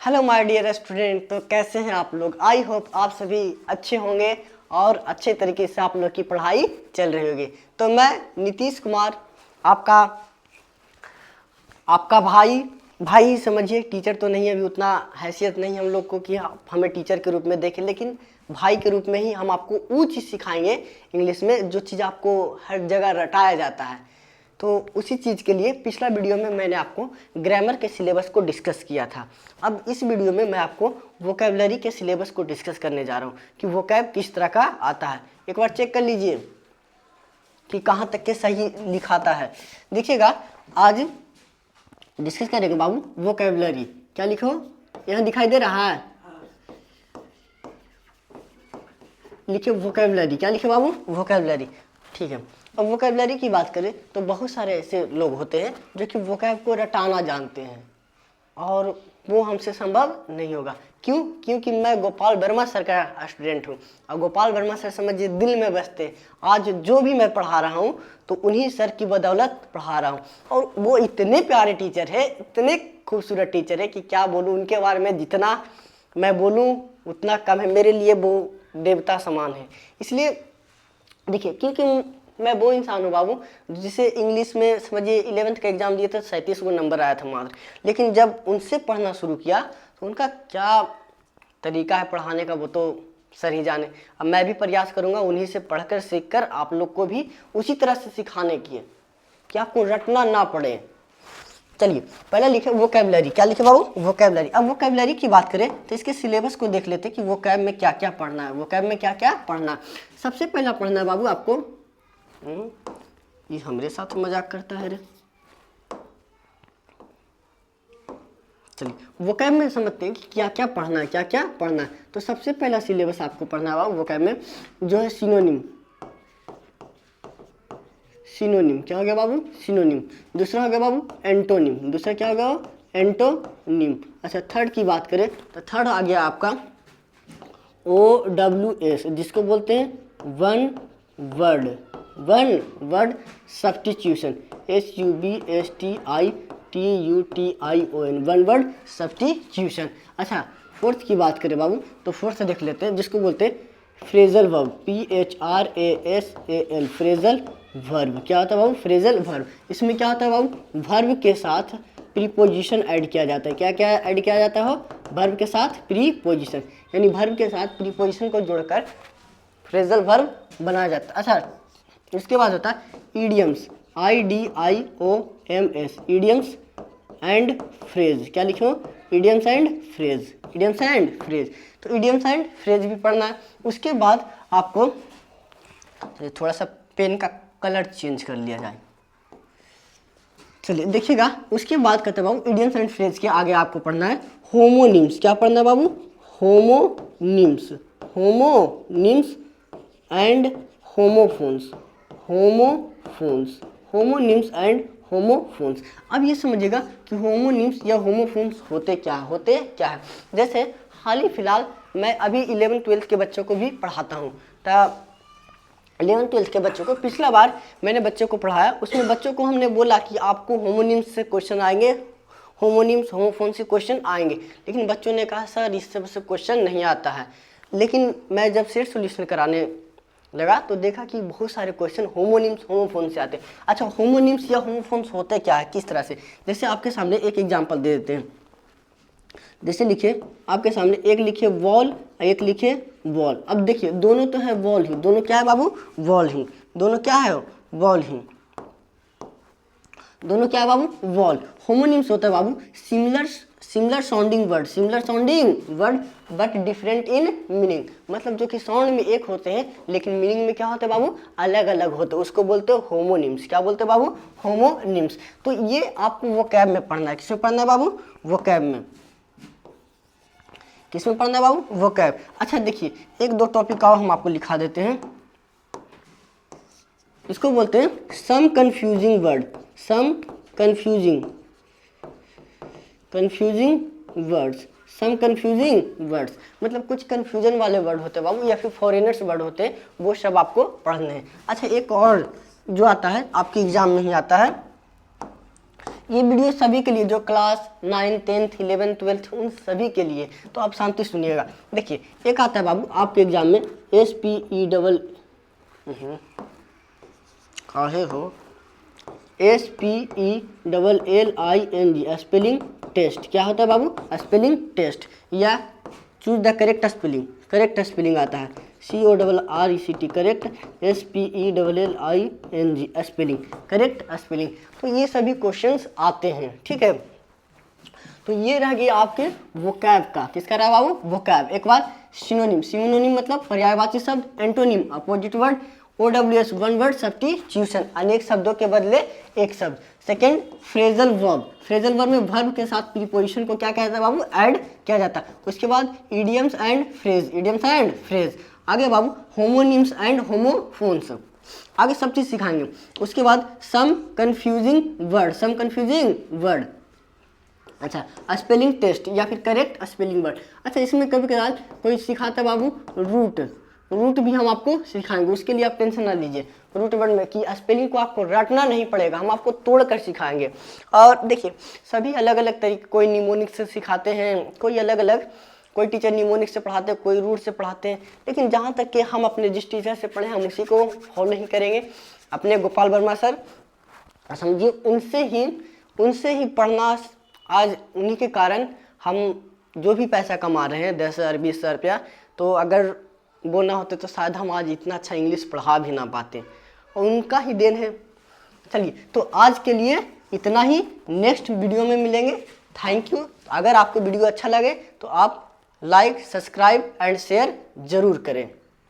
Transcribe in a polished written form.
Hello my dear student. तो कैसे हैं आप लोग? आई होप आप सभी अच्छे होंगे और अच्छे तरीके से आप लोग की पढ़ाई चल रही होगी। तो मैं नीतीश कुमार आपका आपका भाई समझिए। टीचर तो नहीं है, अभी उतना हैसियत नहीं है हम लोग को कि आप हमें टीचर के रूप में देखें, लेकिन भाई के रूप में ही हम आपको वो चीज़ सिखाएंगे इंग्लिश में जो चीज़ आपको हर जगह रटाया जाता है। तो उसी चीज़ के लिए पिछला वीडियो में मैंने आपको ग्रामर के सिलेबस को डिस्कस किया था। अब इस वीडियो में मैं आपको वोकैबुलरी के सिलेबस को डिस्कस करने जा रहा हूँ कि वोकैब किस तरह का आता है। एक बार चेक कर लीजिए कि कहाँ तक के सही लिखाता है। देखिएगा, आज डिस्कस करेंगे बाबू वोकैबुलरी। क्या लिखो, यहाँ दिखाई दे रहा है? लिखिए वोकैबुलरी। क्या लिखे बाबू? वोकैबुलरी। ठीक है। अब वोकैबुलरी की बात करें तो बहुत सारे ऐसे लोग होते हैं जो कि वोकैब को रटाना जानते हैं और वो हमसे संभव नहीं होगा। क्यों? क्योंकि मैं गोपाल वर्मा सर का स्टूडेंट हूँ और गोपाल वर्मा सर समझिए दिल में बसते। आज जो भी मैं पढ़ा रहा हूँ तो उन्हीं सर की बदौलत पढ़ा रहा हूँ और वो इतने प्यारे टीचर है, इतने खूबसूरत टीचर है कि क्या बोलूँ उनके बारे में। जितना मैं बोलूँ उतना कम है, मेरे लिए वो देवता समान है। इसलिए देखिए, क्योंकि मैं वो इंसान हूँ बाबू जिसे इंग्लिश में समझिए 11th का एग्जाम दिए थे 37 को नंबर आया था मात्र, लेकिन जब उनसे पढ़ना शुरू किया तो उनका क्या तरीका है पढ़ाने का वो तो सर ही जाने। अब मैं भी प्रयास करूँगा उन्हीं से पढ़कर सीखकर आप लोग को भी उसी तरह से सिखाने की कि आपको रटना ना पड़े। चलिए पहले लिखे वोकैबुलरी। क्या लिखे बाबू? वोकैबुलरी। अब वोकैबुलरी की बात करें तो इसके सिलेबस को देख लेते हैं कि वोकैब में क्या क्या पढ़ना है। वोकैब में क्या क्या पढ़ना है? सबसे पहला पढ़ना है बाबू आपको, ये हमारे साथ मजाक करता है रे। चलिए वोकैब में समझते हैं कि क्या क्या पढ़ना है, क्या क्या पढ़ना है। तो सबसे पहला सिलेबस आपको पढ़ना है बाबू वोकैब में जो है सिनोनिम। सिनोनिम क्या हो गया बाबू? सिनोनिम। दूसरा हो गया बाबू एंटोनिम। दूसरा क्या होगा? एंटोनिम। अच्छा, थर्ड की बात करें तो थर्ड आ गया आपका OWS, जिसको बोलते हैं one word substitution. SUBSTITUTION, one word substitution. अच्छा, फोर्थ की बात करें बाबू तो फोर्थ देख लेते हैं जिसको बोलते हैं phrasal verb. PHRASAL, phrasal verb. क्या होता है बाबू? Phrasal verb. इसमें क्या होता है बाबू? वर्ब के साथ प्रीपोजिशन ऐड किया जाता है। क्या क्या ऐड किया जाता है? वर्ब के साथ प्रीपोजिशन, यानी वर्ब के साथ प्रीपोजिशन को जोड़कर फ्रेजल वर्ब बनाया जाता है। अच्छा, इसके बाद होता है idioms. IDIOMS, idioms and phrase. क्या लिखो? Idioms and phrase. Idioms and phrase. तो ईडियम्स एंड फ्रेज भी पढ़ना है। उसके बाद आपको थोड़ा सा पेन का कलर चेंज कर लिया जाए। चलिए देखिएगा, उसके बाद कहते हैं बाबू ईडियम्स एंड फ्रेज के आगे आपको पढ़ना है होमोनिम्स। क्या पढ़ना है बाबू? Homonyms. Homonyms and homophones. Homonyms and homophones. अब ये समझिएगा कि होमोनिम्स या होमोफोन्स होते क्या है। जैसे हाल ही फिलहाल मैं अभी 11th-12th के बच्चों को भी पढ़ाता हूँ। तो 11th-12th के बच्चों को पिछला बार मैंने बच्चों को पढ़ाया, उसमें बच्चों को हमने बोला कि आपको होमोनिम्स से क्वेश्चन आएंगे, होमोनिम्स होमोफोन से क्वेश्चन आएंगे, लेकिन बच्चों ने कहा सर इससे क्वेश्चन नहीं आता है। लेकिन मैं जब सेट सोल्यूशन कराने लगा तो देखा कि बहुत सारे क्वेश्चन होमोनिम्स होमोफोन से आते हैं। अच्छा, होमोनिम्स या होमोफोन्स होते क्या है, किस तरह से? जैसे आपके सामने एक एग्जाम्पल दे देते हैं। जैसे लिखिए आपके सामने, एक लिखिए वॉल, एक लिखिए वॉल। अब देखिए दोनों तो है वॉल ही, दोनों क्या है बाबू? वॉल ही। दोनों क्या है? वॉल ही। दोनों क्या है बाबू? वॉल। होमोनिम्स होता है बाबू similar sounding word but different in meaning. मतलब जो कि साउंड में एक होते हैं लेकिन मीनिंग में क्या होते हैं बाबू? अलग अलग होते हैं। उसको बोलते हो होमोनिम्स। क्या बोलते हैं बाबू? होमोनिम्स। तो ये आपको वोकैब में पढ़ना है। किसमें पढ़ना है बाबू? वोकैब में। किसमें पढ़ना है बाबू? वोकैब। अच्छा देखिए, एक दो टॉपिक और हम आपको लिखा देते हैं। इसको बोलते हैं सम कंफ्यूजिंग वर्ड। सम कंफ्यूजिंग वर्ड्स। सम कंफ्यूजिंग वर्ड्स मतलब कुछ कंफ्यूजन वाले वर्ड होते हैं बाबू, या फिर फॉरेनर्स वर्ड होते हैं, वो सब आपको पढ़ने हैं। अच्छा, एक और जो आता है आपके एग्जाम में ही आता है, ये वीडियो सभी के लिए, जो क्लास 9, 10th, 11th, 12th उन सभी के लिए, तो आप शांति सुनिएगा। देखिए एक आता है बाबू आपके एग्जाम में SPELL काहे हो SPELLING स्पेलिंग टेस्ट। क्या होता है बाबू? स्पेलिंग टेस्ट, या choose the correct spelling, correct spelling आता है CORRECT, correct SPELLING spelling, correct spelling. तो ये सभी क्वेश्चंस आते हैं, ठीक है। तो ये रह गया आपके वोकैब का, किसका रहा बाबू? वोकैब। एक बार सिनोनिम, सिनोनिम मतलब पर्यायवाची शब्द, antonym opposite word, OWS one word substitution अनेक शब्दों के बदले एक शब्द। Second phrasal verb, phrasal verb में वर्ब के साथ प्रीपोजिशन को क्या कहता है बाबू? ऐड किया जाता है। उसके बाद idioms and phrase, idioms and phrase. आगे बाबू होमोनिम्स एंड होमोफोन्स, आगे सब चीज सिखाएंगे। उसके बाद सम कंफ्यूजिंग वर्ड, सम कंफ्यूजिंग वर्ड। अच्छा स्पेलिंग टेस्ट या फिर करेक्ट स्पेलिंग वर्ड। अच्छा इसमें कभी कभार कोई सिखाता है बाबू रूट, रूट भी हम आपको सिखाएंगे, उसके लिए आप टेंशन ना लीजिए। रूट वर्ड में कि स्पेलिंग को आपको रटना नहीं पड़ेगा, हम आपको तोड़ कर सिखाएंगे। और देखिए सभी अलग अलग तरीके, कोई निमोनिक से सिखाते हैं, कोई अलग अलग, कोई टीचर निमोनिक से पढ़ाते हैं, कोई रूट से पढ़ाते हैं। लेकिन जहाँ तक कि हम अपने जिस टीचर से पढ़े हम उसी को फॉलो नहीं करेंगे, अपने गोपाल वर्मा सर समझिए, उनसे ही पढ़ना। आज उन्हीं के कारण हम जो भी पैसा कमा रहे हैं 10,000 20,000 रुपया, तो अगर वो ना होते तो शायद हम आज इतना अच्छा इंग्लिश पढ़ा भी ना पाते, और उनका ही देन है। चलिए तो आज के लिए इतना ही, नेक्स्ट वीडियो में मिलेंगे। Thank you. अगर आपको वीडियो अच्छा लगे तो आप लाइक, सब्सक्राइब एंड शेयर जरूर करें।